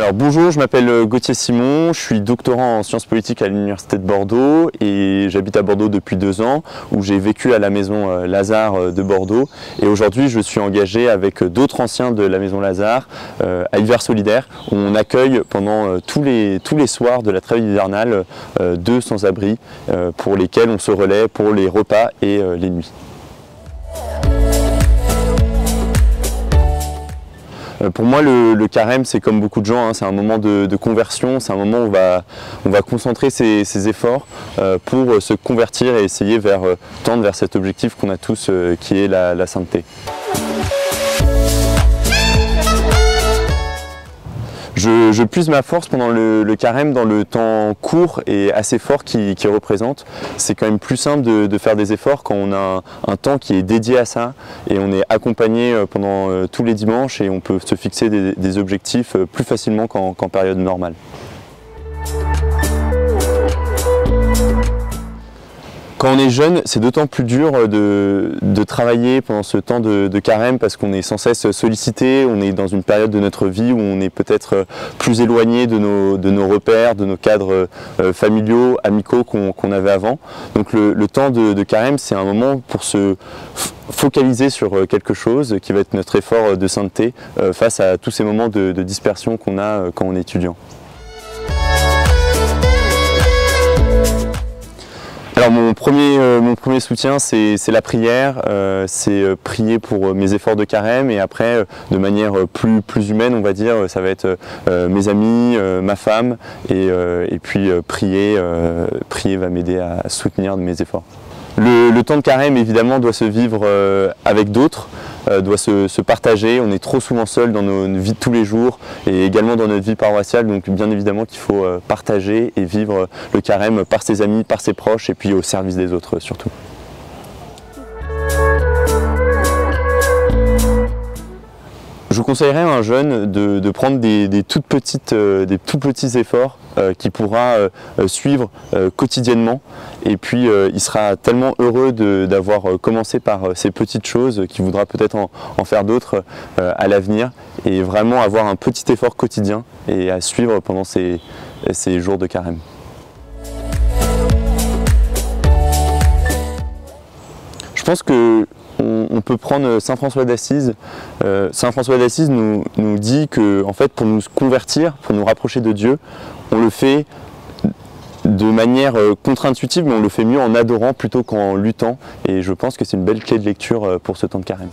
Alors bonjour, je m'appelle Gauthier Simon, je suis doctorant en sciences politiques à l'Université de Bordeaux et j'habite à Bordeaux depuis 2 ans où j'ai vécu à la maison Lazare de Bordeaux et aujourd'hui je suis engagé avec d'autres anciens de la maison Lazare à Hiver Solidaire où on accueille pendant tous les soirs de la trêve hivernale 2 sans-abri pour lesquels on se relaie pour les repas et les nuits. Pour moi, le carême, c'est comme beaucoup de gens, hein, c'est un moment de conversion, c'est un moment où on va concentrer ses efforts pour se convertir et essayer tendre vers cet objectif qu'on a tous, qui est la sainteté. Je puise ma force pendant le carême dans le temps court et assez fort qu'il représente. C'est quand même plus simple de faire des efforts quand on a un temps qui est dédié à ça et on est accompagné pendant tous les dimanches et on peut se fixer des objectifs plus facilement qu'en période normale. Quand on est jeune, c'est d'autant plus dur de travailler pendant ce temps de carême parce qu'on est sans cesse sollicité, on est dans une période de notre vie où on est peut-être plus éloigné de nos repères, de nos cadres familiaux, amicaux qu'on avait avant. Donc le temps de carême, c'est un moment pour se focaliser sur quelque chose qui va être notre effort de sainteté face à tous ces moments de dispersion qu'on a quand on est étudiant. Alors mon premier soutien, c'est la prière, c'est prier pour mes efforts de carême et après de manière plus humaine, on va dire, ça va être mes amis, ma femme et puis prier va m'aider à soutenir mes efforts. Le temps de carême évidemment doit se vivre avec d'autres, doit se partager. On est trop souvent seul dans nos vies de tous les jours et également dans notre vie paroissiale, donc bien évidemment qu'il faut partager et vivre le carême par ses amis, par ses proches et puis au service des autres surtout. Je conseillerais à un jeune de prendre des tout petits efforts qu'il pourra suivre quotidiennement et puis il sera tellement heureux d'avoir commencé par ces petites choses qu'il voudra peut-être en faire d'autres à l'avenir et vraiment avoir un petit effort quotidien et à suivre pendant ces jours de carême. Je pense qu'on peut prendre Saint François d'Assise. Saint François d'Assise nous dit que en fait, pour nous convertir, pour nous rapprocher de Dieu, on le fait de manière contre-intuitive, mais on le fait mieux en adorant plutôt qu'en luttant. Et je pense que c'est une belle clé de lecture pour ce temps de carême.